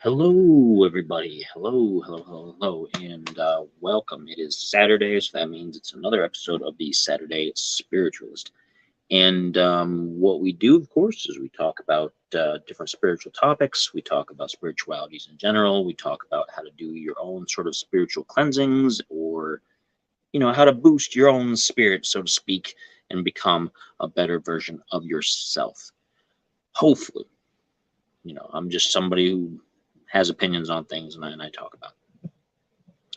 Hello, everybody. Hello, and welcome. It is Saturday, so that means it's another episode of the Saturday Spiritualist. And what we do, of course, is we talk about different spiritual topics. We talk about spiritualities in general. We talk about how to do your own sort of spiritual cleansings, or how to boost your own spirit, so to speak, and become a better version of yourself. Hopefully, I'm just somebody who has opinions on things, and I talk about it.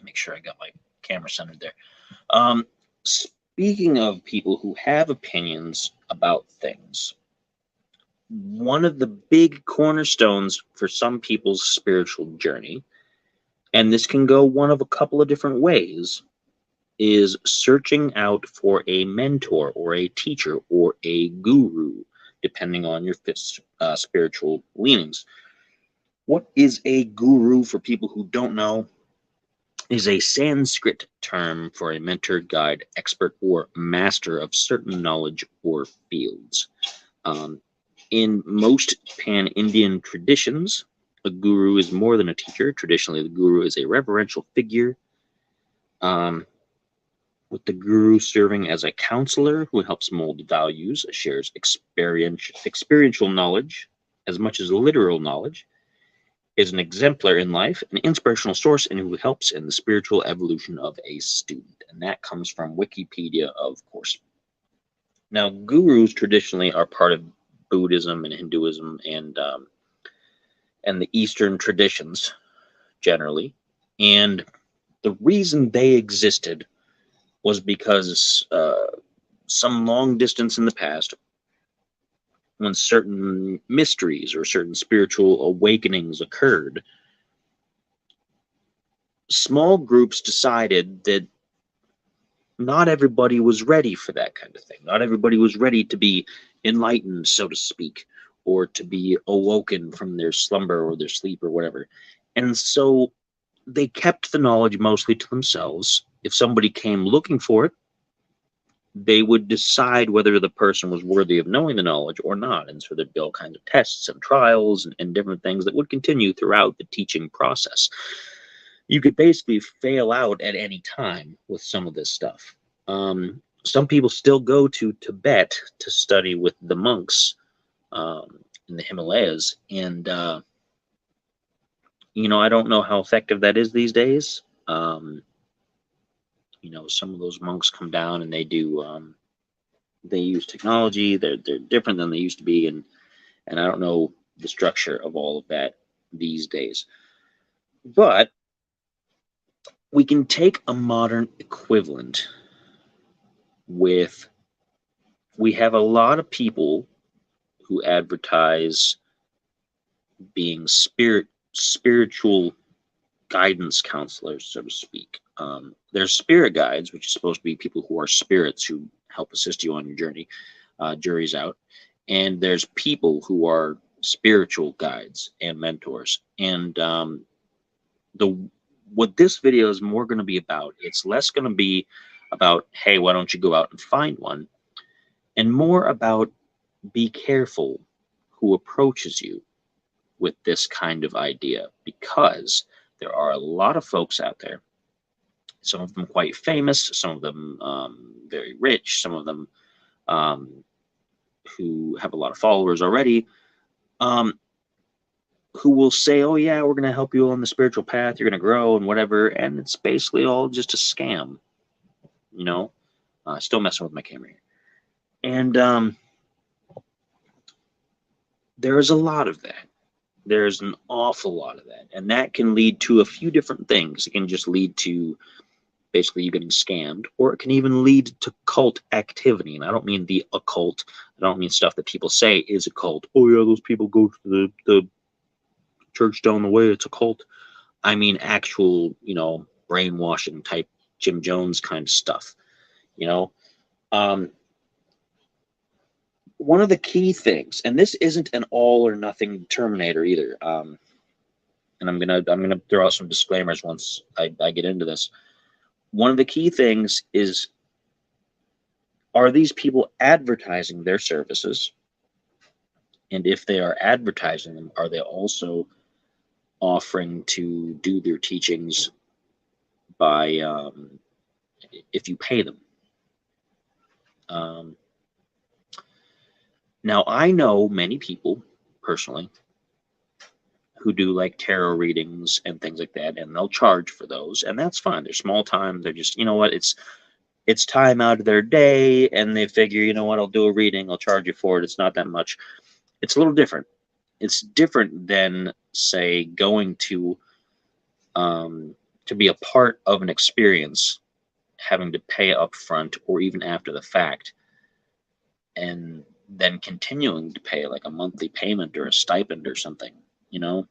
Make sure I got my camera centered there. Speaking of people who have opinions about things, one of the big cornerstones for some people's spiritual journey, and this can go one of a couple of different ways, is searching out for a mentor or a teacher or a guru, depending on your spiritual leanings. What is a guru, for people who don't know, is a Sanskrit term for a mentor, guide, expert, or master of certain knowledge or fields. In most pan-Indian traditions, a guru is more than a teacher. Traditionally, the guru is a reverential figure, with the guru serving as a counselor who helps mold values, shares experiential knowledge as much as literal knowledge, is an exemplar in life, an inspirational source, and who helps in the spiritual evolution of a student. And that comes from Wikipedia, of course. Now, gurus traditionally are part of Buddhism and Hinduism and the Eastern traditions generally. And the reason they existed was because some long distance in the past, when certain mysteries or certain spiritual awakenings occurred, small groups decided that not everybody was ready for that kind of thing. Not everybody was ready to be enlightened, so to speak, or to be awoken from their slumber or their sleep or whatever. And so they kept the knowledge mostly to themselves. If somebody came looking for it, they would decide whether the person was worthy of knowing the knowledge or not. And so there'd be all kinds of tests and trials and different things that would continue throughout the teaching process. You could basically fail out at any time with some of this stuff. Some people still go to Tibet to study with the monks in the Himalayas. And, I don't know how effective that is these days. Some of those monks come down and they use technology. They're different than they used to be, and I don't know the structure of all of that these days. But we can take a modern equivalent with, we have a lot of people who advertise being spiritual guidance counselors, so to speak. There's spirit guides, which is supposed to be people who are spirits who help assist you on your journey. Jury's out. And there's people who are spiritual guides and mentors. And what this video is more going to be about, it's less going to be about, hey, why don't you go out and find one, and more about, be careful who approaches you with this kind of idea, because there are a lot of folks out there, some of them quite famous, some of them very rich, some of them who have a lot of followers already, who will say, oh yeah, we're going to help you on the spiritual path, you're going to grow and whatever, and it's basically all just a scam. Still messing with my camera here. And there's a lot of that. There's an awful lot of that. And that can lead to a few different things. It can just lead to basically you getting scammed, or it can even lead to cult activity. And I don't mean the occult. I don't mean stuff that people say is a cult. Oh yeah, those people go to the church down the way, it's a cult. I mean actual, brainwashing type Jim Jones kind of stuff. One of the key things, and this isn't an all or nothing Terminator either, and I'm gonna throw out some disclaimers once I get into this. One of the key things is, are these people advertising their services? And if they are advertising them, are they also offering to do their teachings by if you pay them. Now, I know many people personally who do like tarot readings and things like that, and they'll charge for those, and that's fine. They're small time. They're just, you know what, it's time out of their day, and they figure, you know what, I'll do a reading, I'll charge you for it. It's not that much. It's a little different. It's different than, say, going to be a part of an experience, having to pay up front or even after the fact, and then continuing to pay like a monthly payment or a stipend or something, you know?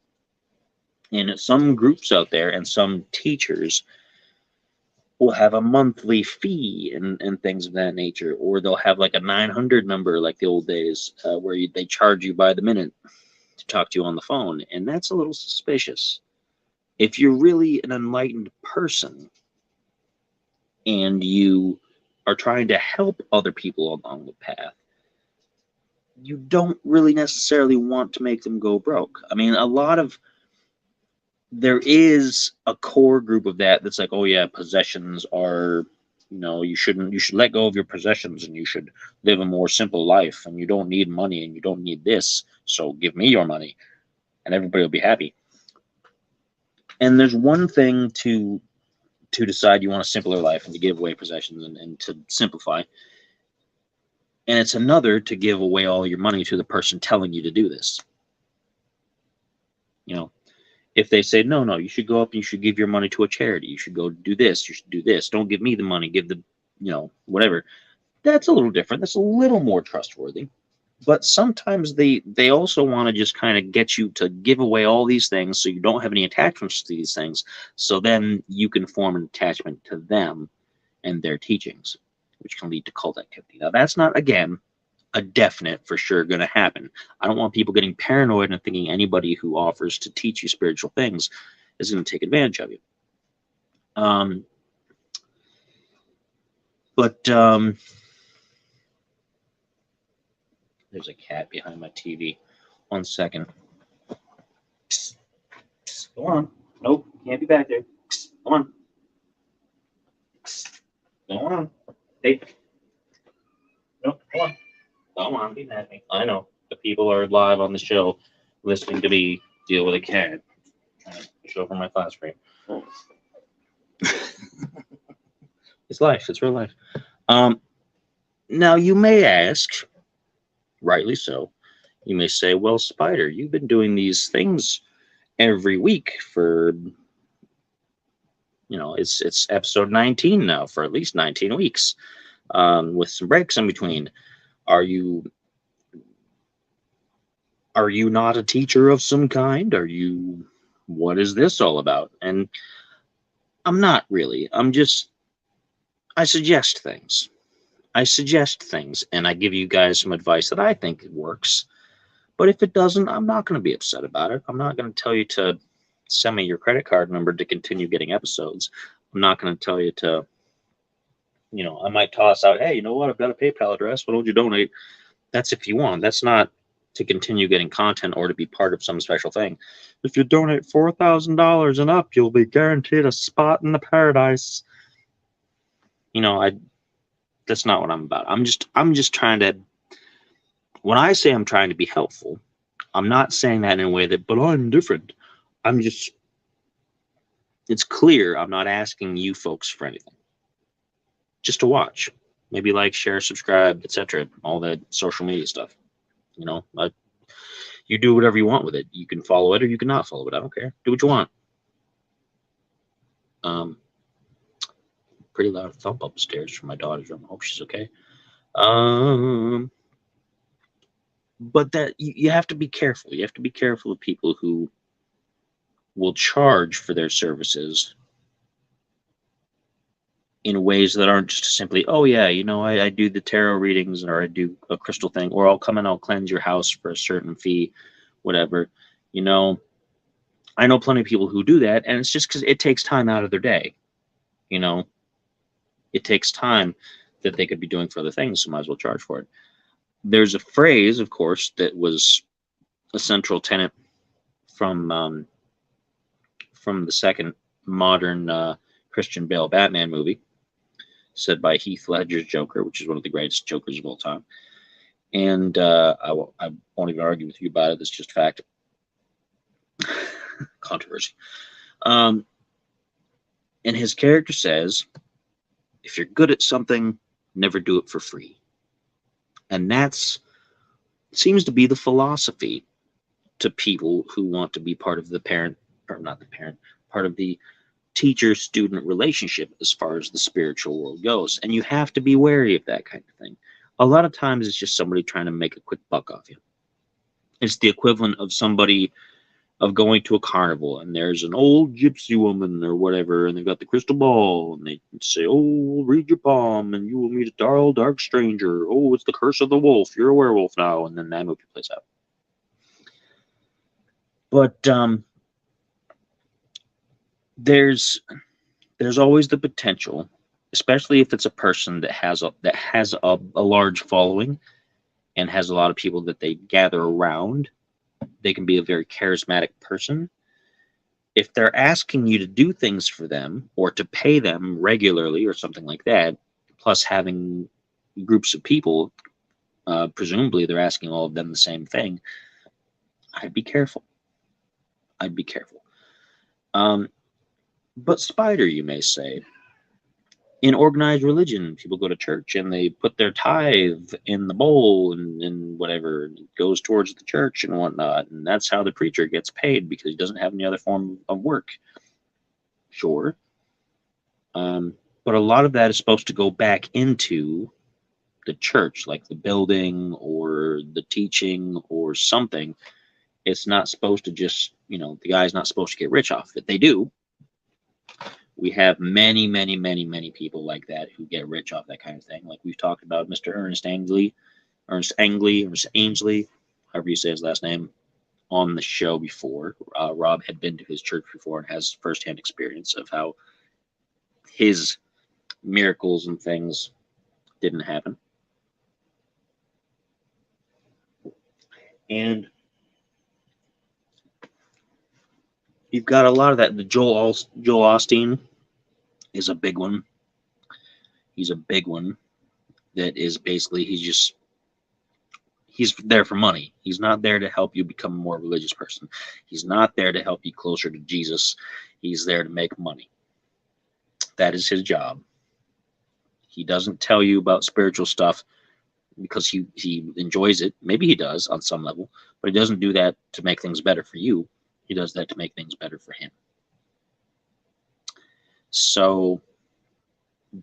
And some groups out there and some teachers will have a monthly fee and things of that nature, or they'll have like a 900 number like the old days, where they charge you by the minute to talk to you on the phone, and that's a little suspicious. If you're really an enlightened person and you are trying to help other people along the path, you don't really necessarily want to make them go broke. I mean, there is a core group of that's like, oh yeah, possessions are, you should let go of your possessions, and you should live a more simple life, and you don't need money, and you don't need this, so give me your money and everybody will be happy. And there's one thing to decide you want a simpler life and to give away possessions and to simplify, and it's another to give away all your money to the person telling you to do this. If they say, no, you should go up and you should give your money to a charity, you should go do this, you should do this, don't give me the money, give the, whatever. That's a little different. That's a little more trustworthy. But sometimes they also want to just kind of get you to give away all these things so you don't have any attachments to these things. So then you can form an attachment to them and their teachings, which can lead to cult activity. Now, that's not, again, a definite for sure going to happen. I don't want people getting paranoid and thinking anybody who offers to teach you spiritual things is going to take advantage of you. But there's a cat behind my TV. 1 second. Psst. Psst. Go on. Nope, can't be back there. Psst. Go on. Psst. Go on. Hey. Nope, go on. Go on, be mad at me. I know. The people are live on the show listening to me deal with a cat. Trying to show from my flat screen. It's life. It's real life. Now, you may ask, rightly so, you may say, well, Spider, you've been doing these things every week for, it's episode 19 now, for at least 19 weeks, with some breaks in between. Are you not a teacher of some kind? What is this all about? And I'm not really. I suggest things. And I give you guys some advice that I think works. But if it doesn't, I'm not going to be upset about it. I'm not going to tell you to send me your credit card number to continue getting episodes. I'm not going to tell you to, I might toss out, hey, you know what? I've got a PayPal address. Why don't you donate? That's if you want. That's not to continue getting content or to be part of some special thing. If you donate $4,000 and up, you'll be guaranteed a spot in the paradise. That's not what I'm about. I'm just trying to, when I say I'm trying to be helpful, I'm not saying that in a way that, but I'm different. It's clear I'm not asking you folks for anything. Just to watch. Maybe like, share, subscribe, etc. All that social media stuff. You do whatever you want with it. You can follow it or you can not follow it. I don't care. Do what you want. Pretty loud thump upstairs from my daughter's room. I hope she's okay. But that you have to be careful. You have to be careful of people who will charge for their services in ways that aren't just simply, oh yeah, I do the tarot readings, or I do a crystal thing, or I'll come and I'll cleanse your house for a certain fee, whatever. I know plenty of people who do that, and it's just because it takes time out of their day. It takes time that they could be doing for other things, so might as well charge for it. There's a phrase, of course, that was a central tenet from from the second modern Christian Bale Batman movie, said by Heath Ledger's Joker, which is one of the greatest Jokers of all time. And I won't even argue with you about it. It's just fact. Controversy. And his character says, if you're good at something, never do it for free. And that's seems to be the philosophy to people who want to be part of the parent, or not the parent, part of the teacher-student relationship as far as the spiritual world goes. And you have to be wary of that kind of thing. A lot of times it's just somebody trying to make a quick buck off you. It's the equivalent of somebody of going to a carnival and there's an old gypsy woman or whatever, and they've got the crystal ball and they say, oh, read your palm and you will meet a dark stranger. Oh, it's the curse of the wolf. You're a werewolf now. And then that movie plays out. But there's always the potential, especially if it's a person that has a large following and has a lot of people that they gather around. They can be a very charismatic person. If they're asking you to do things for them or to pay them regularly or something like that, plus having groups of people, presumably they're asking all of them the same thing, I'd be careful. I'd be careful. But Spider, you may say, in organized religion, people go to church and they put their tithe in the bowl and whatever, and it goes towards the church and whatnot. And that's how the preacher gets paid because he doesn't have any other form of work. Sure. But a lot of that is supposed to go back into the church, like the building or the teaching or something. It's not supposed to just, the guy's not supposed to get rich off it. They do. We have many, many, many, many people like that who get rich off that kind of thing. Like we've talked about Mr. Ernest Angley, however you say his last name, on the show before. Rob had been to his church before and has firsthand experience of how his miracles and things didn't happen. And you've got a lot of that. The Joel Osteen is a big one. He's a big one that is basically he's there for money. He's not there to help you become a more religious person. He's not there to help you closer to Jesus. He's there to make money. That is his job. He doesn't tell you about spiritual stuff because he enjoys it. Maybe he does on some level, but he doesn't do that to make things better for you. He does that to make things better for him. So,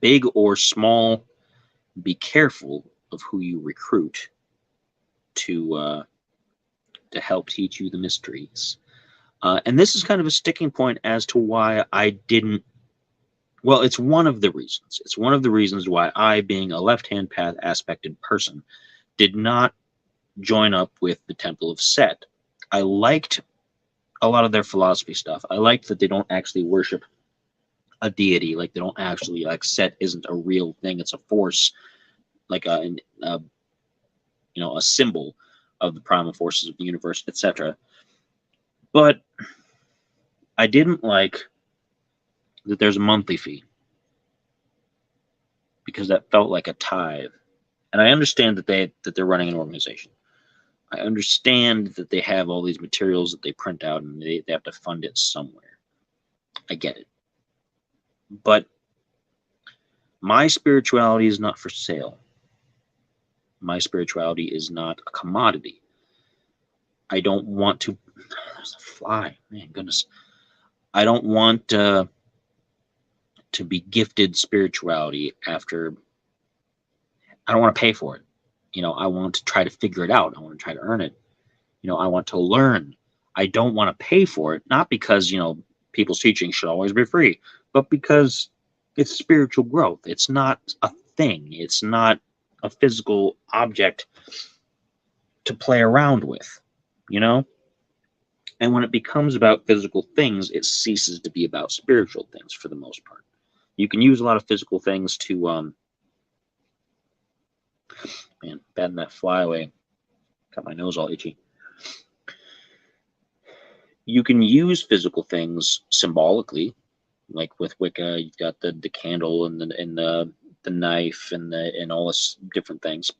big or small, be careful of who you recruit to help teach you the mysteries. And this is kind of a sticking point as to why I didn't. Well, it's one of the reasons. It's one of the reasons why I, being a left-hand path aspected person, did not join up with the Temple of Set. I liked a lot of their philosophy stuff. I liked that they don't actually worship a deity. Like they don't actually Set isn't a real thing. It's a force, like a symbol of the primal forces of the universe, etc. But I didn't like that there's a monthly fee because that felt like a tithe. And I understand that they're running an organization. I understand that they have all these materials that they print out and they have to fund it somewhere. I get it. But my spirituality is not for sale. My spirituality is not a commodity. I don't want to. There's a fly. Man, goodness. I don't want to be gifted spirituality after. I don't want to pay for it. I want to try to figure it out. I want to try to earn it. I want to learn. I don't want to pay for it, not because, people's teaching should always be free, but because it's spiritual growth. It's not a thing. It's not a physical object to play around with, And when it becomes about physical things, it ceases to be about spiritual things for the most part. You can use a lot of physical things to, batting that fly away. Got my nose all itchy. You can use physical things symbolically, like with Wicca, you've got the candle and the knife and all this different things.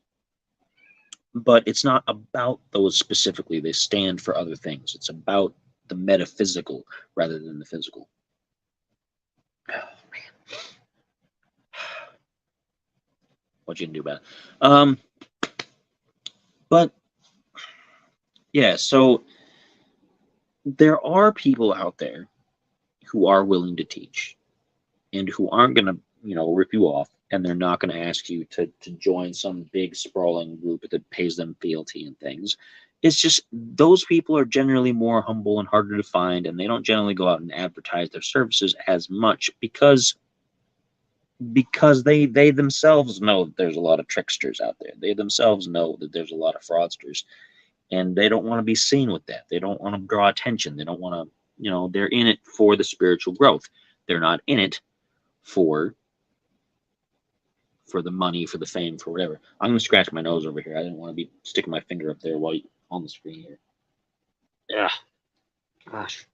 But it's not about those specifically. They stand for other things. It's about the metaphysical rather than the physical. Oh, man. What you can do about it. But yeah, so there are people out there who are willing to teach and who aren't going to, rip you off, and they're not going to ask you to join some big sprawling group that pays them fealty and things. It's just those people are generally more humble and harder to find, and they don't generally go out and advertise their services as much because they themselves know that there's a lot of tricksters out there. They themselves know that there's a lot of fraudsters, and they don't want to be seen with that. They don't want to draw attention. They don't want to, they're in it for the spiritual growth. They're not in it for the money, for the fame, for whatever. I'm gonna scratch my nose over here. I didn't want to be sticking my finger up there while on the screen here. Yeah, gosh.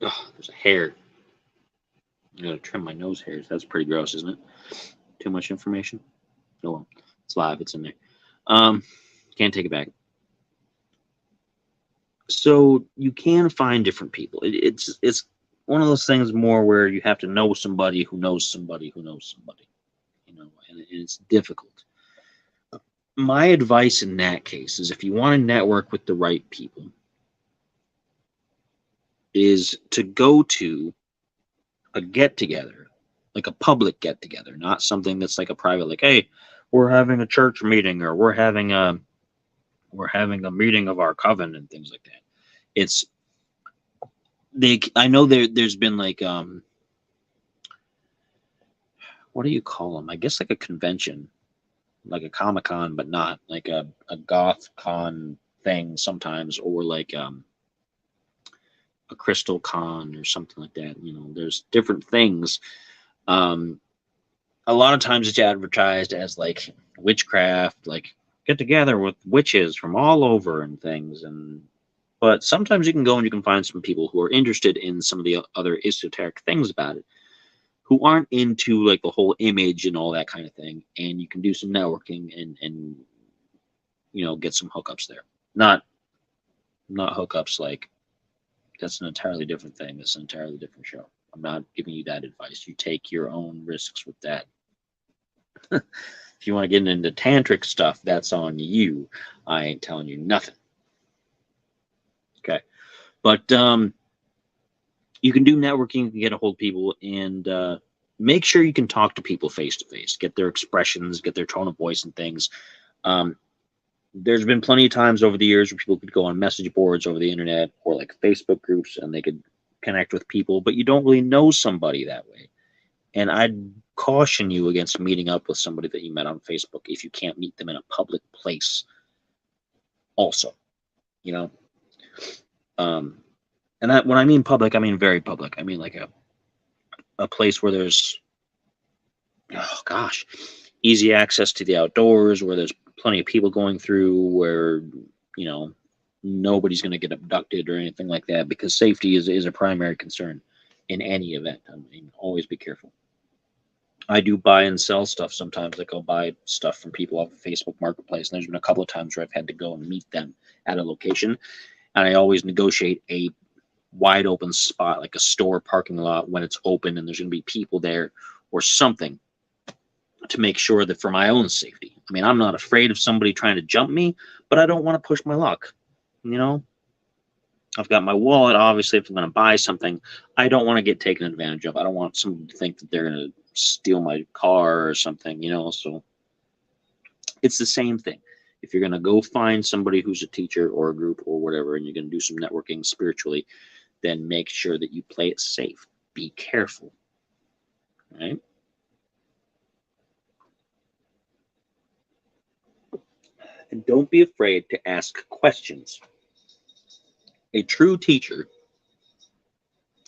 Oh, there's a hair. I gotta trim my nose hairs. That's pretty gross, isn't it? Too much information. Oh well, it's live. It's in there. Can't take it back. So you can find different people. It's one of those things more where you have to know somebody who knows somebody who knows somebody. And it's difficult. My advice in that case is if you want to network with the right people, is to go to a get together, like a public get together, not something that's like a private, like, hey, we're having a church meeting, or we're having a meeting of our coven and things like that. It's I know there's been like what do you call them? I guess like a convention, like a Comic-Con, but not like a goth con thing sometimes, or like a Crystal Con or something like that. There's different things. Um, a lot of times it's advertised as like witchcraft, like get together with witches from all over and things. But sometimes you can go and you can find some people who are interested in some of the other esoteric things about it, who aren't into like the whole image and all that kind of thing. And you can do some networking and get some hookups there. Not hookups like that's an entirely different thing. That's an entirely different show. I'm not giving you that advice. You take your own risks with that. If you want to get into tantric stuff, that's on you. I ain't telling you nothing. Okay. But you can do networking, you can get a hold of people, and make sure you can talk to people face to face, get their expressions, get their tone of voice and things. There's been plenty of times over the years where people could go on message boards over the internet or like Facebook groups and they could connect with people, but you don't really know somebody that way. And I'd caution you against meeting up with somebody that you met on Facebook if you can't meet them in a public place also, you know? And that when I mean public, I mean very public. I mean like a place where there's, oh gosh, easy access to the outdoors, where there's plenty of people going through, where, nobody's going to get abducted or anything like that, because safety is a primary concern in any event. I mean, always be careful. I do buy and sell stuff sometimes. Like I'll buy stuff from people off of Facebook Marketplace, and there's been a couple of times where I've had to go and meet them at a location, and I always negotiate a wide open spot, like a store parking lot, when it's open and there's going to be people there or something, to make sure that for my own safety. I mean, I'm not afraid of somebody trying to jump me, but I don't want to push my luck. I've got my wallet. Obviously, if I'm going to buy something, I don't want to get taken advantage of. I don't want someone to think that they're going to steal my car or something, so it's the same thing. If you're going to go find somebody who's a teacher or a group or whatever, and you're going to do some networking spiritually, then make sure that you play it safe. Be careful, right? And don't be afraid to ask questions. A true teacher,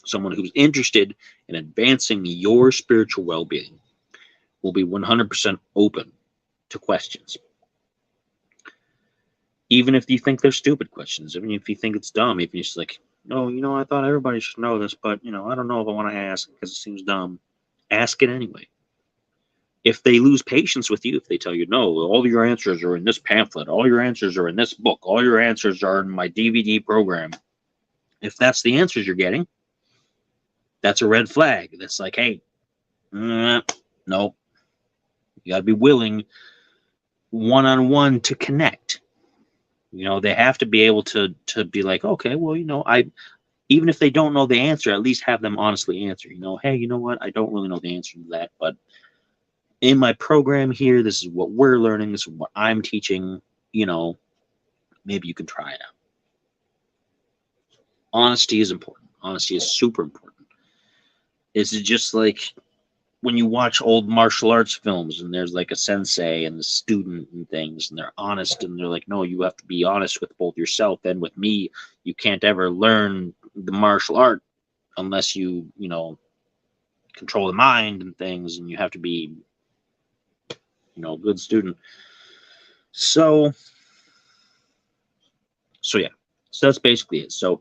someone who's interested in advancing your spiritual well-being, will be 100% open to questions. Even if you think they're stupid questions, even if you think it's dumb, if you're just like, no, I thought everybody should know this, but I don't know if I want to ask because it seems dumb. Ask it anyway. If they lose patience with you, if they tell you, no, all your answers are in this pamphlet, all your answers are in this book, all your answers are in my DVD program, if that's the answers you're getting, that's a red flag. That's like, hey, no, you got to be willing one-on-one to connect. They have to be able to be like, okay, well, even if they don't know the answer, at least have them honestly answer. Hey, you know what? I don't really know the answer to that, but in my program here, this is what we're learning. This is what I'm teaching. Maybe you can try it out. Honesty is important. Honesty is super important. It's just like when you watch old martial arts films and there's like a sensei and the student and things, and they're honest and they're like, no, you have to be honest with both yourself and with me. You can't ever learn the martial art unless you control the mind and things, and you have to be a good student. So yeah, so that's basically it. So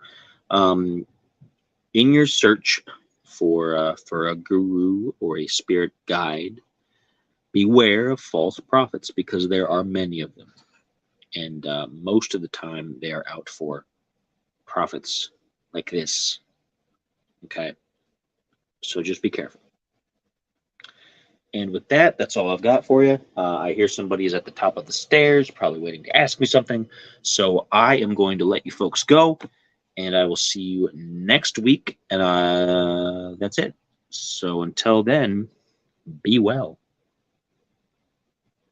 in your search for a guru or a spirit guide, beware of false prophets, because there are many of them, and most of the time they are out for profits like this. Okay, so just be careful. And with that, that's all I've got for you. I hear somebody is at the top of the stairs, probably waiting to ask me something. So I am going to let you folks go, and I will see you next week. And that's it. So until then, be well.